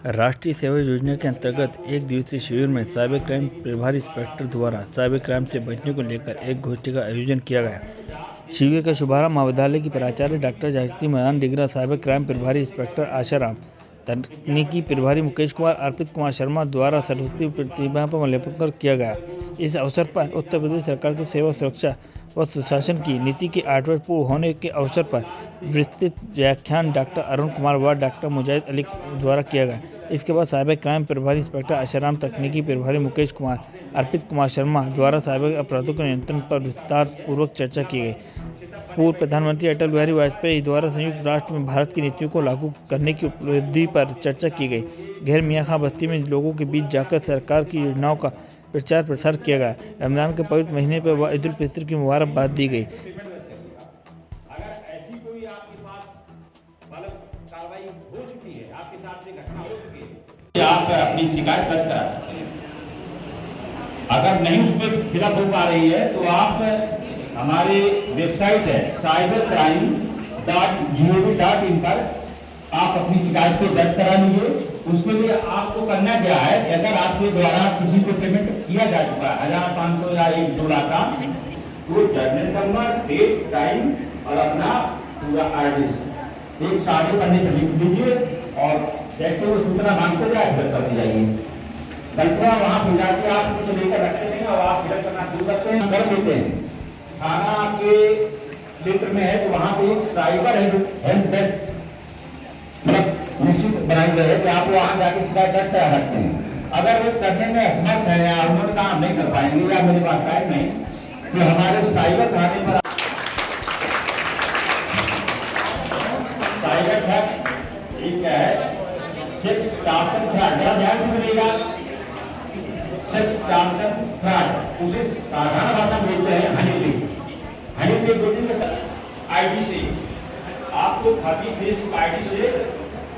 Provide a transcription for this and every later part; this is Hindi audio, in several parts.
राष्ट्रीय सेवा योजना के अंतर्गत एक दिवसीय शिविर में साइबर क्राइम प्रभारी इंस्पेक्टर द्वारा साइबर क्राइम से बचने को लेकर एक गोष्ठी का आयोजन किया गया। शिविर का शुभारंभ महाविद्यालय की प्राचार्य डॉक्टर जागृति मैदान डिगरा, साइबर क्राइम प्रभारी इंस्पेक्टर आशाराम, तकनीकी प्रभारी मुकेश कुमार, अर्पित कुमार शर्मा द्वारा सरस्वती प्रतिभा पर माल्यार्पण किया गया। इस अवसर पर उत्तर प्रदेश सरकार की सेवा सुरक्षा व सुशासन की नीति के 8 वर्ष पूर्ण होने के अवसर पर विस्तृत व्याख्यान डॉक्टर अरुण कुमार व डॉक्टर मुजाहिद अली द्वारा किया गया। इसके बाद साइबर क्राइम प्रभारी इंस्पेक्टर आशाराम, तकनीकी प्रभारी मुकेश कुमार, अर्पित कुमार शर्मा द्वारा साइबर अपराधों के नियंत्रण पर विस्तार पूर्वक चर्चा की गई। पूर्व प्रधानमंत्री अटल बिहारी वाजपेयी द्वारा संयुक्त राष्ट्र में भारत की नीतियों को लागू करने की उपलब्धि पर चर्चा की गई। गैर मियाँ खां बस्ती में लोगों के बीच जाकर सरकार की योजनाओं का प्रचार प्रसार किया गया। रमजान के पवित्र महीने पर ईद उल फितर की मुबारकबाद दी गई। अगर ऐसी कोई आपके पास कार्रवाई हो चुकी है, आपके साथ में घटना हो चुकी है, आप अपनी शिकायत दर्ज करा सकते हैं। अगर नहीं उसमें फिलअप हो पा रही है तो आप हमारी वेबसाइट है cybercrime.gov.in पर आप अपनी शिकायत को दर्ज करा लीजिए। उसके लिए आपको करना क्या है, अगर आपके द्वारा किसी को पेमेंट किया जा चुका है 1500 या 1-2 लाख का, तो जर्नल नंबर, डेट, टाइम और अपना पूरा एड्रेस एक सारे पन्ने पर लिख दीजिए और जैसे वो सूचना मांगते जाए फिर कर जाइए। कल्पना वहाँ पे जाके आप कुछ लेकर रखते हैं और आप फिर करना शुरू करते हैं, कर देते हैं। थाना आपके क्षेत्र में है तो वहाँ पे एक साइबर हेल्प डेस्क मतलब निश्चित बनाई गई है कि आप वहाँ जाके शिकायत दर्ज करा सकते हैं। अगर वो करने में असमर्थ है या उन्होंने काम नहीं कर पाएंगे या मेरे पास टाइम नहीं, तो हमारे साइबर थाने पर साइबर ठग एक क्या है, सेक्स टार्चर फ्रॉड, जरा ध्यान से सुनिएगा। सेक्स टार्चर फ्रॉड उसे साधारण भाषा में बोलते हैं हनी ट्रैप। हनी ट्रैप बोलते हैं आईडी से आपको खाती फेसबुक आईडी से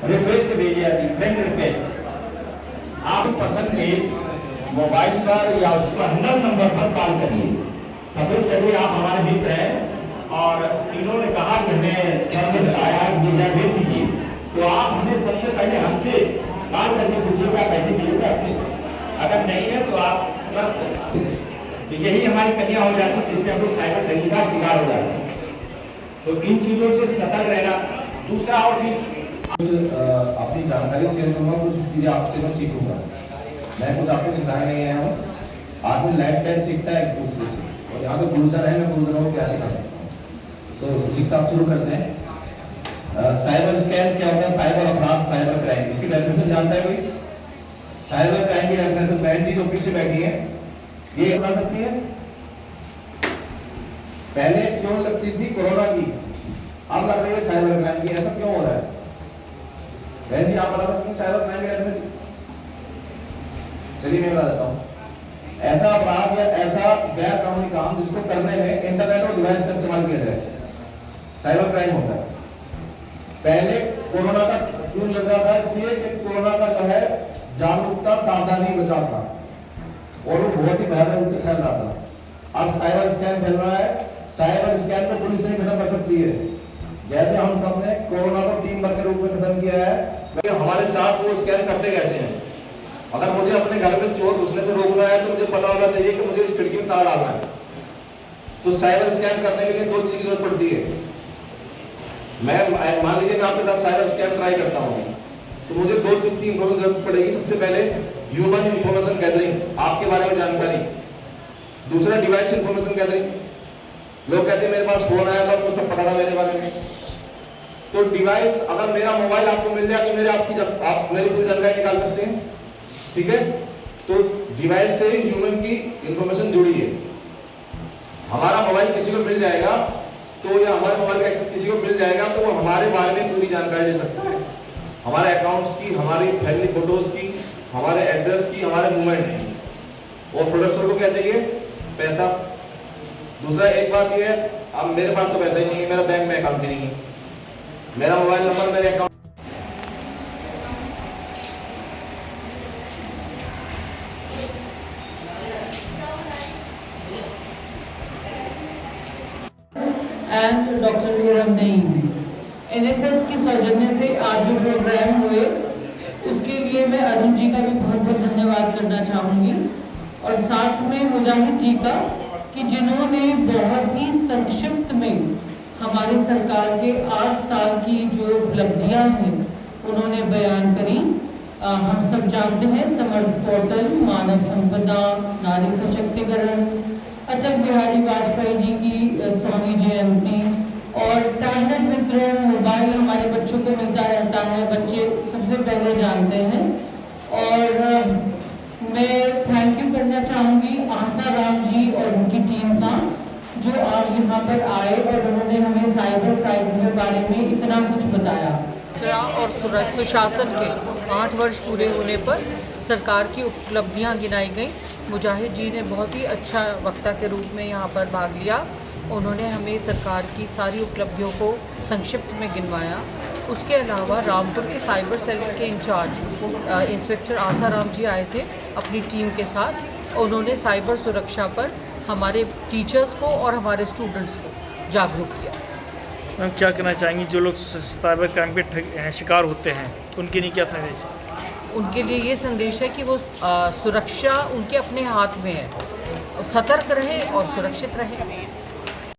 रिक्वेस्ट भेजी जाती है, फ्रेंड रिक्वेस्ट। आप पसंद के मोबाइल पर या उसका 100 नंबर पर कॉल करिए। सपोज करिए आप हमारे मित्र हैं और तीनों ने कहा कि हमें सबसे बताया वीजा भेज दीजिए, तो आप हमें सबसे पहले हमसे कॉल करके पूछिएगा पैसे दिए जाते। अगर नहीं है तो आप तो यही हमारी कन्या हो जाती है, जिससे हम लोग साइबर ठगी का शिकार हो जाते हैं। तो इन चीजों से सतर्क रहना। दूसरा और चीज अपनी जानकारी शेयर करूंगा, कुछ चीजें आपसे मैं सीखूंगा। मैं कुछ आपको सिखाने नहीं आया हूँ। आदमी लाइफ टाइम सीखता है एक दूसरे से, और यहाँ तो गुरुजन है, मैं गुरुजनों को क्या सिखा सकता हूँ। तो शिक्षा शुरू करते हैं। साइबर स्कैम क्या होता है? साइबर अपराध, साइबर क्राइम, इसकी डेफिनेशन जानता है कोई? साइबर क्राइम की डेफिनेशन बहन जी जो पीछे बैठी है ये बता सकती है। पहले क्यों लगती थी कोरोना की, अब लग रही है साइबर क्राइम की, ऐसा क्यों हो रहा है? बहन जी आप बता सकते हैं साइबर क्राइम के डेफिनेशन? चलिए मैं बता देता हूँ। ऐसा अपराध या ऐसा गैर कानूनी काम जिसको करने में इंटरनेट और डिवाइस का इस्तेमाल किया जाए, साइबर क्राइम होता है। पहले कोरोना का क्यों लग रहा था? इसलिए कि कोरोना का जो है जागरूकता, सावधानी, बचाव था और वो बहुत ही बेहतर रूप से फैल रहा था। अब साइबर स्कैम फैल रहा है। साइबर स्कैम को पुलिस ने खत्म कर सकती है। जैसे हम सबने कोरोना को टीम वर्क के रूप में खत्म किया है, लेकिन हमारे साथ वो स्कैम करते कैसे हैं? अगर मुझे अपने घर में चोर घुसने से रोकना है तो मुझे पता होना चाहिए कि मुझे इस खिड़की में ताला डालना है। तो साइबर स्कैम करने के लिए 2 चीज की जरूरत पड़ती है। मैं मान लीजिए मैं आपके साथ साइबर स्कैम ट्राई करता हूँ, तो मुझे 2 चीज की जरूरत पड़ेगी। सबसे पहले ह्यूमन इंफॉर्मेशन गैदरिंग, आपके बारे में जानकारी। दूसरा डिवाइस इंफॉर्मेशन गैदरिंग। लोग कहते हैं मेरे पास फोन आया था, उनको सब पता था मेरे बारे में। तो डिवाइस, अगर मेरा मोबाइल आपको मिल जाए तो आप मेरी पूरी जानकारी निकाल सकते हैं, ठीक है? तो डिवाइस से ह्यूमन की इंफॉर्मेशन जुड़ी है। हमारा मोबाइल किसी को मिल जाएगा तो, या हमारे मोबाइल का एक्सेस किसी को मिल जाएगा तो वो हमारे बारे में पूरी जानकारी ले सकता है, हमारे अकाउंट्स की, हमारी फैमिली फोटोज की, हमारे एड्रेस की, हमारे मूवमेंट की। और प्रोडक्टर को क्या चाहिए? पैसा। दूसरा एक बात ये है, अब मेरे पास तो पैसा ही नहीं है, मेरा बैंक में अकाउंट भी नहीं है, मेरा मोबाइल नंबर मेरे account and doctor Nirav Naeem. NSS की सौजन्य से आज जो प्रोग्राम हुए उसके लिए लिए मैं अरुण जी का भी बहुत बहुत धन्यवाद करना चाहूँगी और साथ में मुजाहिद जी का कि जिन्होंने बहुत ही संक्षिप्त में हमारी सरकार के 8 साल की जो उपलब्धियां हैं उन्होंने बयान करी। हम सब जानते हैं समर्थ पोर्टल, मानव संपदा, नारी सशक्तिकरण, अटल बिहारी वाजपेयी जी की 100वीं जयंती और टैबलेट वितरण, मोबाइल हमारे बच्चों को मिलता रहता है, बच्चे सबसे पहले जानते हैं। और मैं थैंक यू करना चाहूँगी आशा राम जी और उनकी टीम का, जो आज यहाँ पर आए और उन्होंने हमें साइबर क्राइम के बारे में इतना कुछ बताया। और सुशासन के 8 वर्ष पूरे होने पर सरकार की उपलब्धियां गिनाई गई। मुजाहिद जी ने बहुत ही अच्छा वक्ता के रूप में यहाँ पर भाग लिया। उन्होंने हमें सरकार की सारी उपलब्धियों को संक्षिप्त में गिनवाया। उसके अलावा रामपुर के साइबर सेल के इंचार्ज इंस्पेक्टर आशा राम जी आए थे अपनी टीम के साथ। उन्होंने साइबर सुरक्षा पर हमारे टीचर्स को और हमारे स्टूडेंट्स को जागरूक किया। मैम क्या कहना चाहेंगी जो लोग साइबर क्राइम के शिकार होते हैं उनके लिए क्या संदेश है? उनके लिए ये संदेश है कि वो सुरक्षा उनके अपने हाथ में है, सतर्क रहें और सुरक्षित रहें।